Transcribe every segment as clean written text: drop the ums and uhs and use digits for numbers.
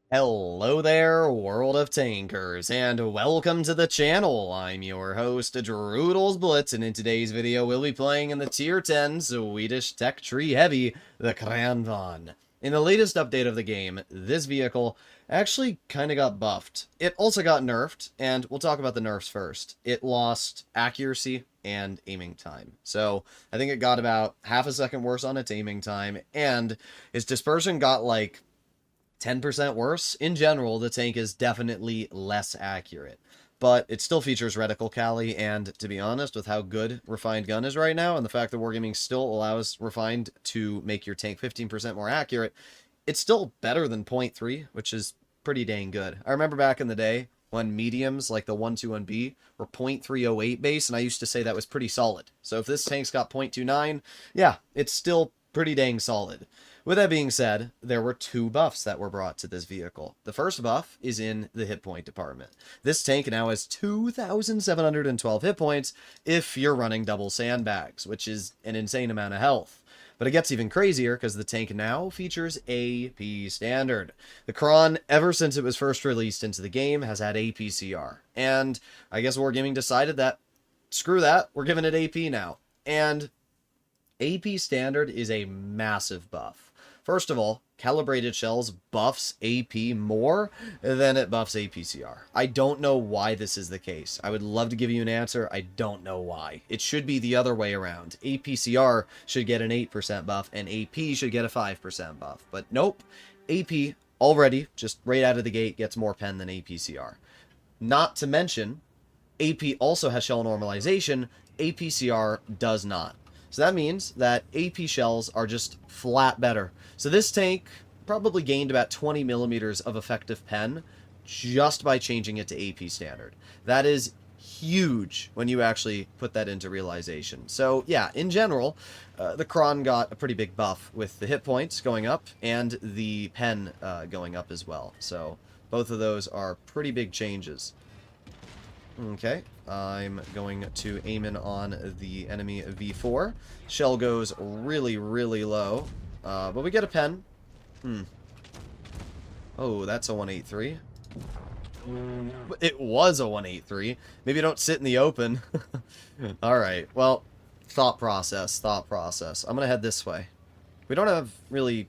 Hello there, world of tankers, and welcome to the channel, World of Tankers, and welcome to the channel. I'm your host, Droodles Blitz, and in today's video, we'll be playing in the Tier 10 Swedish Tech Tree Heavy, the Kranvagn. In the latest update of the game, this vehicle actually kind of got buffed. It also got nerfed, and we'll talk about the nerfs first. It lost accuracy and aiming time. So, I think it got about half a second worse on its aiming time, and its dispersion got like 10% worse. In general, the tank is definitely less accurate, but it still features reticle Cali, and to be honest, with how good Refined Gun is right now, and the fact that Wargaming still allows Refined to make your tank 15% more accurate, it's still better than point 0.3, which is pretty dang good. I remember back in the day when mediums like the 121B were 0.308 base, and I used to say that was pretty solid. So if this tank's got 0.29, yeah, it's still pretty dang solid. With that being said, there were two buffs that were brought to this vehicle. The first buff is in the hit point department. This tank now has 2,712 hit points if you're running double sandbags, which is an insane amount of health. But it gets even crazier because the tank now features AP standard. The Kran, ever since it was first released into the game, has had APCR. And I guess Wargaming decided that, screw that, we're giving it AP now. And AP standard is a massive buff. First of all, calibrated shells buffs AP more than it buffs APCR. I don't know why this is the case. I would love to give you an answer. I don't know why. It should be the other way around. APCR should get an 8% buff, and AP should get a 5% buff. But nope, AP already, just right out of the gate, gets more pen than APCR. Not to mention, AP also has shell normalization, APCR does not. So that means that AP shells are just flat better. So this tank probably gained about 20 millimeters of effective pen just by changing it to AP standard. That is huge when you actually put that into realization. So yeah, in general, the Kran got a pretty big buff with the hit points going up and the pen going up as well. So both of those are pretty big changes. Okay, I'm going to aim in on the enemy V4. Shell goes really, really low, but we get a pen. Oh, that's a 183. It was a 183. Maybe don't sit in the open. Alright, well, thought process. I'm going to head this way. We don't have really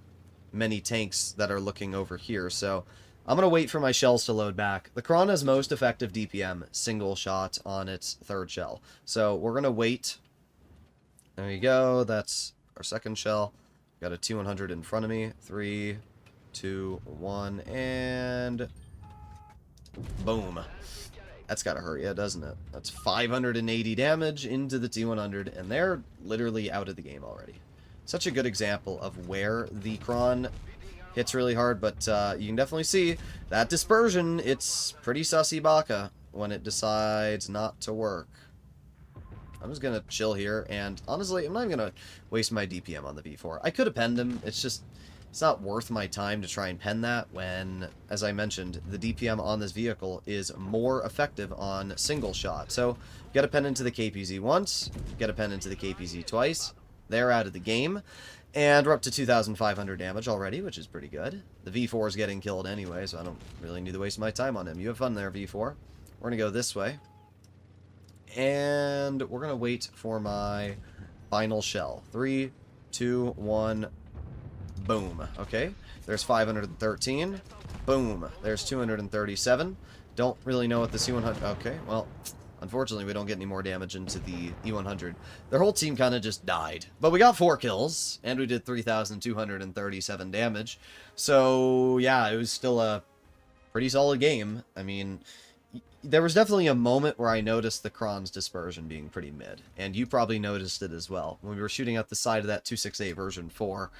many tanks that are looking over here, so I'm going to wait for my shells to load back. The Kran has most effective DPM, single shot on its third shell. So we're going to wait. There you go. That's our second shell. Got a T100 in front of me. 3, 2, 1, and boom. That's got to hurt you, doesn't it? That's 580 damage into the T100, and they're literally out of the game already. Such a good example of where the Kran hits really hard, but you can definitely see that dispersion. It's pretty sussy baka when it decides not to work. I'm just gonna chill here, and honestly, I'm not even gonna waste my DPM on the V4. I could have penned him. It's not worth my time to try and pen that when, as I mentioned, the DPM on this vehicle is more effective on single shot. So, get a pen into the KPZ once, get a pen into the KPZ twice. They're out of the game. And we're up to 2,500 damage already, which is pretty good. The V4 is getting killed anyway, so I don't really need to waste my time on him. You have fun there, V4. We're going to go this way. And we're going to wait for my final shell. 3, 2, 1, boom. Okay, there's 513. Boom. There's 237. Don't really know what the C100... Okay, well, unfortunately, we don't get any more damage into the E100. Their whole team kind of just died. But we got 4 kills, and we did 3,237 damage. So, yeah, it was still a pretty solid game. I mean, there was definitely a moment where I noticed the Kran's dispersion being pretty mid. And you probably noticed it as well. When we were shooting out the side of that 268 version 4,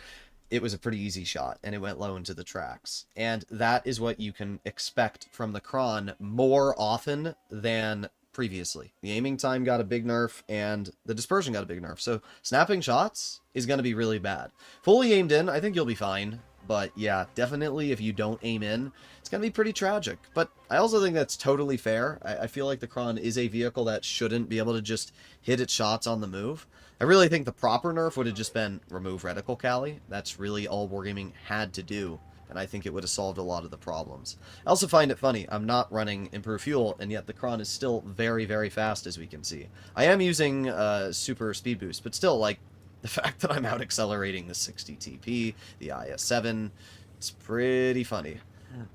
it was a pretty easy shot, and it went low into the tracks. And that is what you can expect from the Kran more often than previously. The aiming time got a big nerf, and the dispersion got a big nerf. So snapping shots is going to be really bad. Fully aimed in, I think you'll be fine. But yeah, definitely if you don't aim in, it's going to be pretty tragic. But I also think that's totally fair. I feel like the Kran is a vehicle that shouldn't be able to just hit its shots on the move. I really think the proper nerf would have just been remove reticle Cali. That's really all Wargaming had to do and I think it would have solved a lot of the problems. I also find it funny, I'm not running improved fuel, and yet the Kran is still very, very fast, as we can see. I am using super speed boost, but still, like, the fact that I'm out accelerating the 60 TP, the IS-7, it's pretty funny.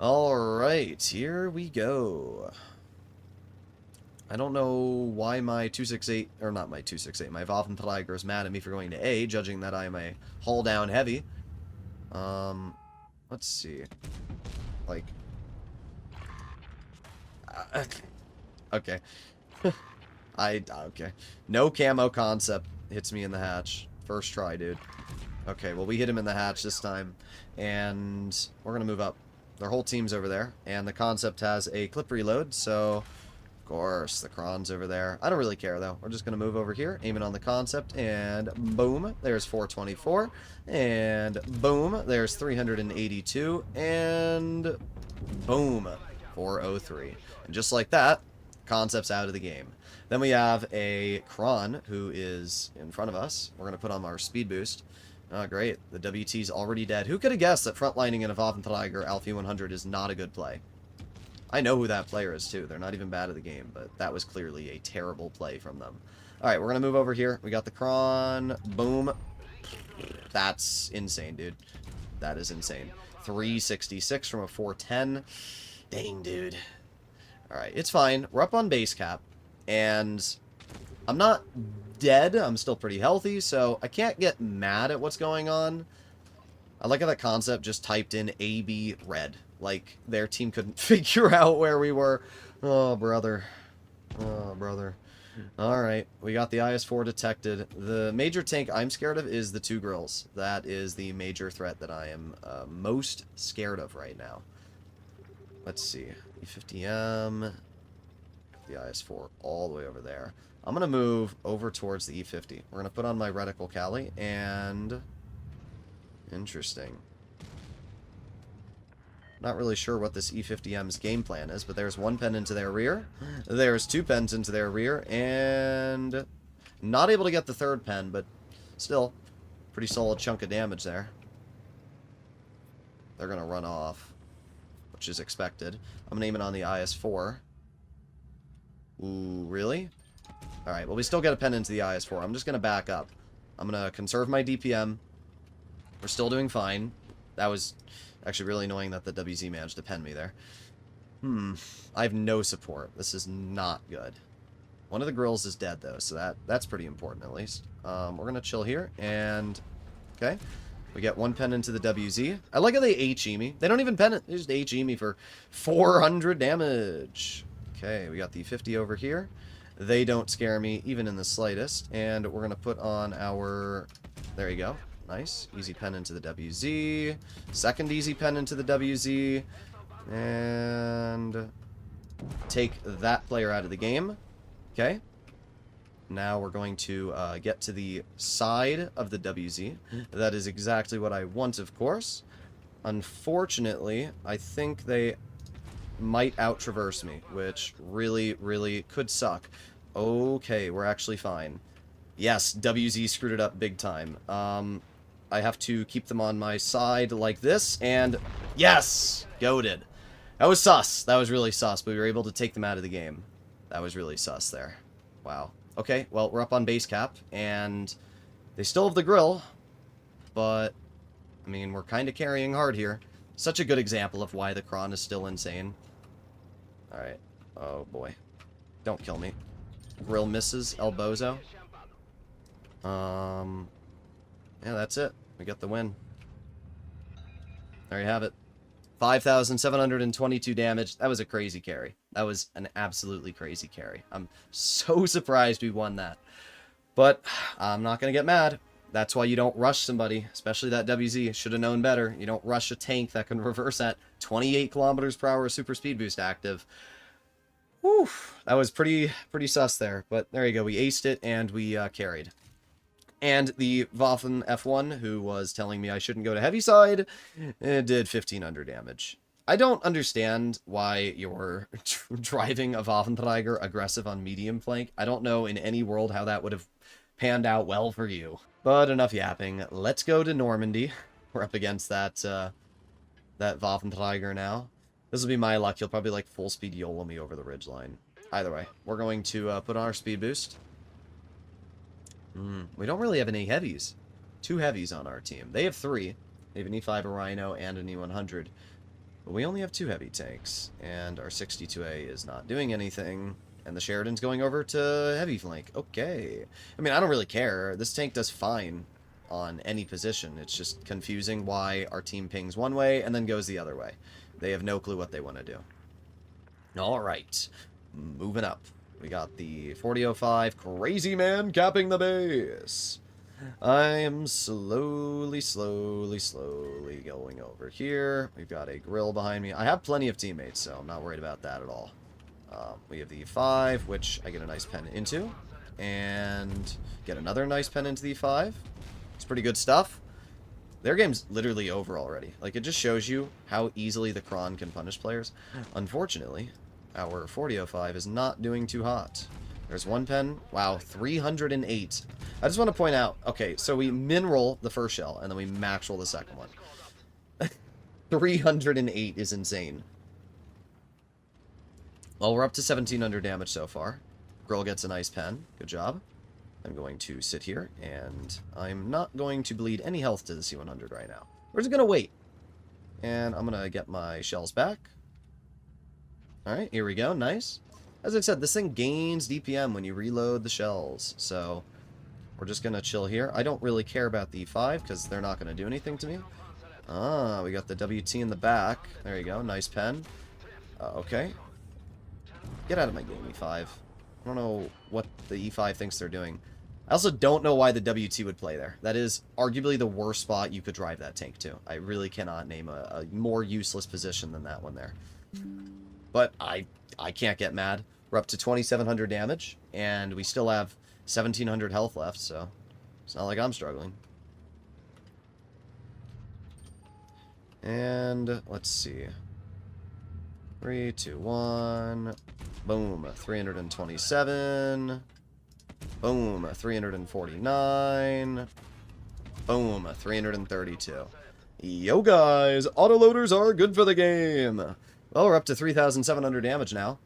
Alright, here we go. I don't know why my 268, or not my 268, my Waffenträger is mad at me for going to A, judging that I'm a hull down heavy. Let's see. Like... okay. Okay. No camo concept hits me in the hatch. First try, dude. Okay, well, we hit him in the hatch this time, and we're gonna move up. Their whole team's over there, and the concept has a clip reload, so... Of course, the Kran's over there. I don't really care, though. We're just going to move over here, aim it on the concept, and boom, there's 424, and boom, there's 382, and boom, 403. And just like that, concept's out of the game. Then we have a Kran, who is in front of us. We're going to put on our speed boost. Oh, great. The WT's already dead. Who could have guessed that frontlining in a Waffenträger Alpha 100 is not a good play? I know who that player is, too. They're not even bad at the game, but that was clearly a terrible play from them. Alright, we're going to move over here. We got the Kran. Boom. That's insane, dude. That is insane. 366 from a 410. Dang, dude. Alright, it's fine. We're up on base cap, and I'm not dead. I'm still pretty healthy, so I can't get mad at what's going on. I like how that concept just typed in AB red. Like, their team couldn't figure out where we were. Oh, brother. Oh, brother. Alright, we got the IS-4 detected. The major tank I'm scared of is the 2 grills. That is the major threat that I am most scared of right now. Let's see. E50M. The IS-4 all the way over there. I'm going to move over towards the E50. We're going to put on my reticle Cali, and... Interesting. Not really sure what this E50M's game plan is, but there's 1 pen into their rear. There's 2 pens into their rear, and not able to get the 3rd pen, but still, pretty solid chunk of damage there. They're going to run off, which is expected. I'm going to aim it on the IS-4. Ooh, really? Alright, well, we still get a pen into the IS-4. I'm just going to back up. I'm going to conserve my DPM. We're still doing fine. That was... actually really annoying that the WZ managed to pen me there. I have no support. This is not good. One of the grills is dead, though, so that's pretty important, at least. We're going to chill here, and... okay. We get 1 pen into the WZ. I like how they HE me. They don't even pen it. They just HE me for 400 damage. Okay, we got the 50 over here. They don't scare me, even in the slightest. And we're going to put on our... there you go. Nice. Easy pen into the WZ. Second easy pen into the WZ. And take that player out of the game. Okay. Now we're going to get to the side of the WZ. That is exactly what I want, of course. Unfortunately, I think they might out-traverse me, which really, really could suck. Okay, we're actually fine. Yes, WZ screwed it up big time. I have to keep them on my side like this, and yes! Goated. That was sus. That was really sus, but we were able to take them out of the game. That was really sus there. Wow. Okay, well, we're up on base cap, and they still have the grill, but, I mean, we're kind of carrying hard here. Such a good example of why the Kran is still insane. Alright. Oh, boy. Don't kill me. Grill misses, El Bozo. Yeah, that's it. We got the win. There you have it. 5,722 damage. That was a crazy carry. That was an absolutely crazy carry. I'm so surprised we won that. But I'm not going to get mad. That's why you don't rush somebody, especially that WZ. Should have known better. You don't rush a tank that can reverse at 28 kilometers per hour super speed boost active. Whew. That was pretty sus there. But there you go. We aced it, and we carried. And the Waffen F1, who was telling me I shouldn't go to heavy side, did 1,500 damage. I don't understand why you're driving a Waffenträger aggressive on medium flank. I don't know in any world how that would have panned out well for you. But enough yapping. Let's go to Normandy. We're up against that that Waffenträger now. This will be my luck. He'll probably, like, full speed YOLO me over the ridgeline. Either way, we're going to put on our speed boost. We don't really have any heavies. 2 heavies on our team. They have 3. They have an E5, a Rhino, and an E100. But we only have 2 heavy tanks, and our 62A is not doing anything. And the Sheridan's going over to heavy flank. Okay. I mean, I don't really care. This tank does fine on any position. It's just confusing why our team pings one way and then goes the other way. They have no clue what they want to do. Alright. Moving up. We got the 4005 Crazy Man capping the base. I am slowly going over here. We've got a grill behind me. I have plenty of teammates, so I'm not worried about that at all. We have the E5, which I get a nice pen into. And get another nice pen into the E5. It's pretty good stuff. Their game's literally over already. Like, it just shows you how easily the Kran can punish players. Unfortunately, our 4005 is not doing too hot. There's one pen. Wow, 308. I just want to point out, okay, so we min-roll the first shell, and then we max-roll the second one. 308 is insane. Well, we're up to 1,700 damage so far. Girl gets a nice pen. Good job. I'm going to sit here, and I'm not going to bleed any health to the C100 right now. We're just going to wait. And I'm going to get my shells back. Alright, here we go. Nice. As I said, this thing gains DPM when you reload the shells. So, we're just going to chill here. I don't really care about the E5, because they're not going to do anything to me. Ah, we got the WT in the back. There you go. Nice pen. Okay. Get out of my game, E5. I don't know what the E5 thinks they're doing. I also don't know why the WT would play there. That is arguably the worst spot you could drive that tank to. I really cannot name a more useless position than that one there. But I can't get mad. We're up to 2,700 damage, and we still have 1,700 health left, so it's not like I'm struggling. And let's see. 3, 2, 1. Boom. 327. Boom. 349. Boom. 332. Yo, guys. Autoloaders are good for the game. Well, we're up to 3,700 damage now.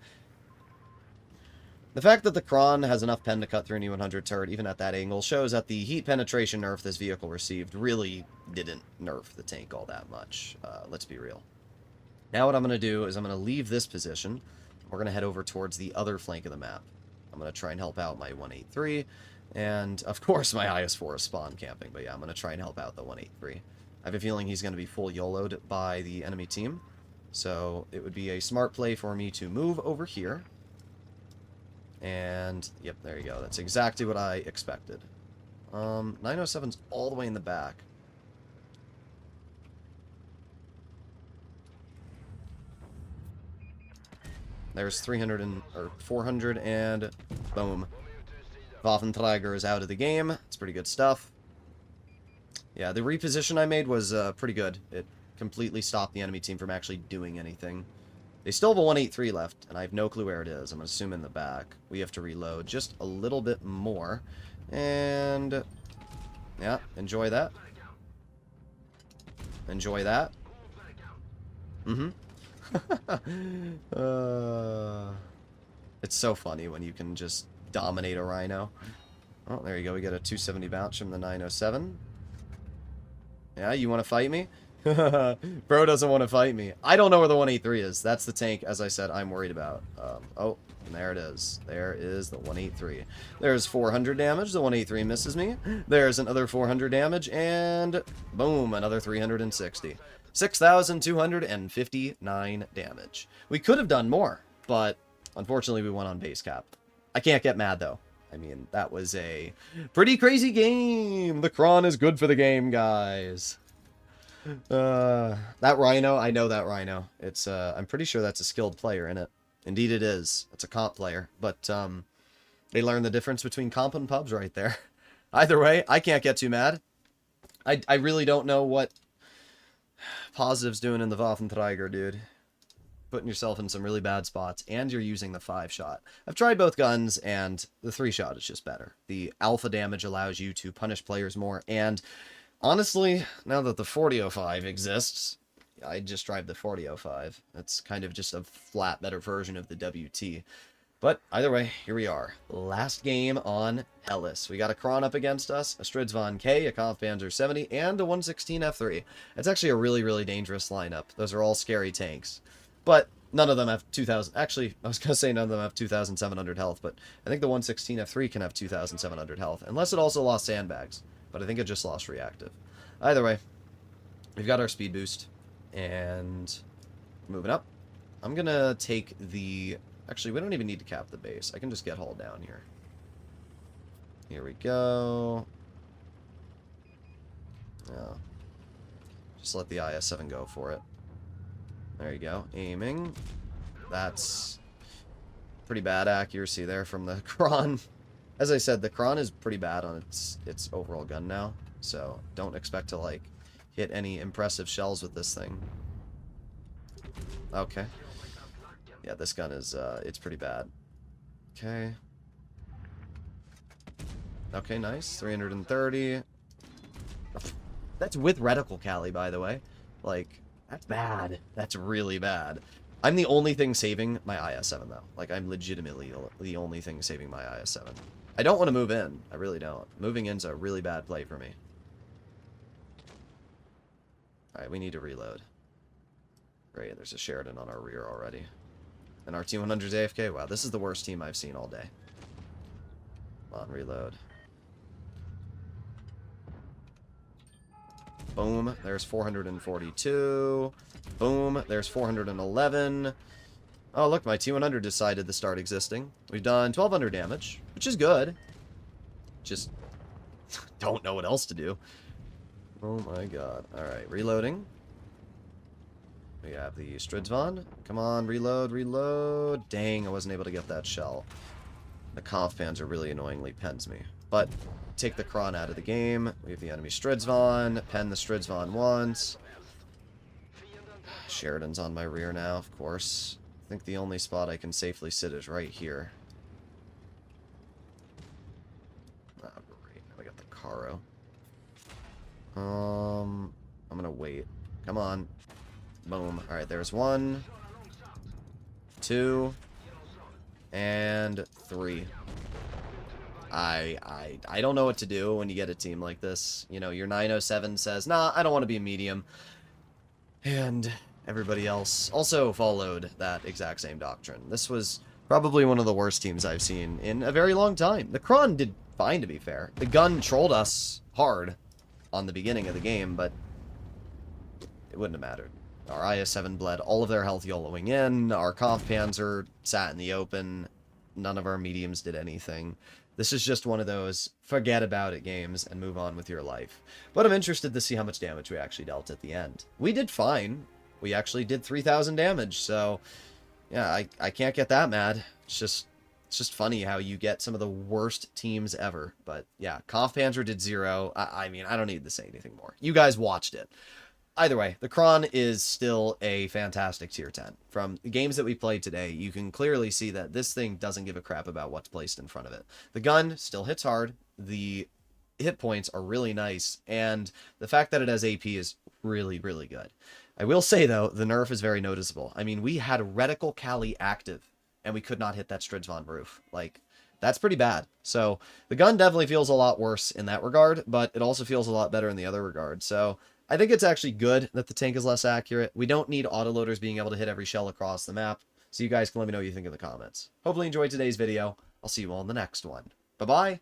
The fact that the Kran has enough pen to cut through an E100 turret, even at that angle, shows that the heat penetration nerf this vehicle received really didn't nerf the tank all that much. Let's be real. Now what I'm going to do is I'm going to leave this position. We're going to head over towards the other flank of the map. I'm going to try and help out my 183. And, of course, my IS-4 is spawn camping. But yeah, I'm going to try and help out the 183. I have a feeling he's going to be full YOLO'd by the enemy team. So it would be a smart play for me to move over here. And, yep, there you go. That's exactly what I expected. 907's all the way in the back. There's 400 and boom. Waffenträger is out of the game. It's pretty good stuff. Yeah, the reposition I made was pretty good. It completely stopped the enemy team from actually doing anything. They still have a 183 left, and I have no clue where it is. I'm going to assume in the back. We have to reload just a little bit more. And, yeah, enjoy that. Enjoy that. Mm-hmm. It's so funny when you can just dominate a Rhino. Oh, there you go. We get a 270 bounce from the 907. Yeah, you want to fight me? Bro doesn't want to fight me. I don't know where the 183 is. That's the tank, as I said, I'm worried about. Oh, and there it is. There is the 183. There's 400 damage. The 183 misses me. There's another 400 damage, and boom, another 360. 6,259 damage. We could have done more, but unfortunately we went on base cap. I can't get mad, though. I mean, that was a pretty crazy game. The Kran is good for the game, guys. That Rhino, I know that Rhino. It's, I'm pretty sure that's a skilled player in it. Indeed it is. It's a comp player. But, they learned the difference between comp and pubs right there. Either way, I can't get too mad. I really don't know what Positive's doing in the Waffenträger, dude. Putting yourself in some really bad spots, and you're using the 5-shot. I've tried both guns, and the 3-shot is just better. The alpha damage allows you to punish players more, and honestly, now that the 4005 exists, I just drive the 4005. That's kind of just a flat, better version of the WT. But either way, here we are. Last game on Hellas. We got a Kran up against us, a Stridsvon K, a Kranvagn 70, and a 116 F3. It's actually a really, really dangerous lineup. Those are all scary tanks. But none of them have 2,000... Actually, I was going to say none of them have 2,700 health, but I think the 116 F3 can have 2,700 health, unless it also lost sandbags. But I think it just lost reactive. Either way, we've got our speed boost, and moving up. I'm going to take the... Actually, we don't even need to cap the base. I can just get hauled down here. Here we go. Oh. Just let the IS-7 go for it. There you go. Aiming. That's pretty bad accuracy there from the Kran. As I said, the Kran is pretty bad on its overall gun now. So don't expect to, like, hit any impressive shells with this thing. Okay. Yeah, this gun is, it's pretty bad. Okay. Okay, nice. 330. That's with reticle Cali, by the way. Like, that's bad. That's really bad. I'm the only thing saving my IS-7, though. Like, I'm legitimately the only thing saving my IS-7. I don't want to move in. I really don't. Moving in's a really bad play for me. Alright, we need to reload. Great, there's a Sheridan on our rear already. And our T-100's AFK? Wow, this is the worst team I've seen all day. Come on, reload. Boom, there's 442. Boom, there's 411. Oh, look, my T-100 decided to start existing. We've done 1,200 damage, which is good. Just don't know what else to do. Oh my god. Alright, reloading. We have the Stridsvon. Come on, reload, reload. Dang, I wasn't able to get that shell. The Kranvagn really annoyingly pens me. But take the Kran out of the game. We have the enemy Stridsvon. Pen the Stridsvon once. Sheridan's on my rear now, of course. I think the only spot I can safely sit is right here. Oh, great. Now we got the Caro. I'm gonna wait. Come on. Boom. Alright, there's 1, 2, and 3. I don't know what to do when you get a team like this. You know, your 907 says, nah, I don't want to be a medium. And everybody else also followed that exact same doctrine. This was probably one of the worst teams I've seen in a very long time. The Kran did fine, to be fair. The gun trolled us hard on the beginning of the game, but it wouldn't have mattered. Our IS-7 bled all of their health YOLOing in. Our Kampfpanzer sat in the open. None of our mediums did anything. This is just one of those forget about it games and move on with your life. But I'm interested to see how much damage we actually dealt at the end. We did fine. We actually did 3,000 damage, so yeah, I can't get that mad. It's just funny how you get some of the worst teams ever. But yeah, Kampfpanzer did 0. I mean, I don't need to say anything more. You guys watched it. Either way, the Kran is still a fantastic tier 10. From the games that we played today, you can clearly see that this thing doesn't give a crap about what's placed in front of it. The gun still hits hard, the hit points are really nice, and the fact that it has AP is really, really good. I will say, though, the nerf is very noticeable. I mean, we had Reticle Cali active, and we could not hit that Stridsvon roof. Like, that's pretty bad. So, the gun definitely feels a lot worse in that regard, but it also feels a lot better in the other regard. So, I think it's actually good that the tank is less accurate. We don't need autoloaders being able to hit every shell across the map. So you guys can let me know what you think in the comments. Hopefully you enjoyed today's video. I'll see you all in the next one. Bye-bye.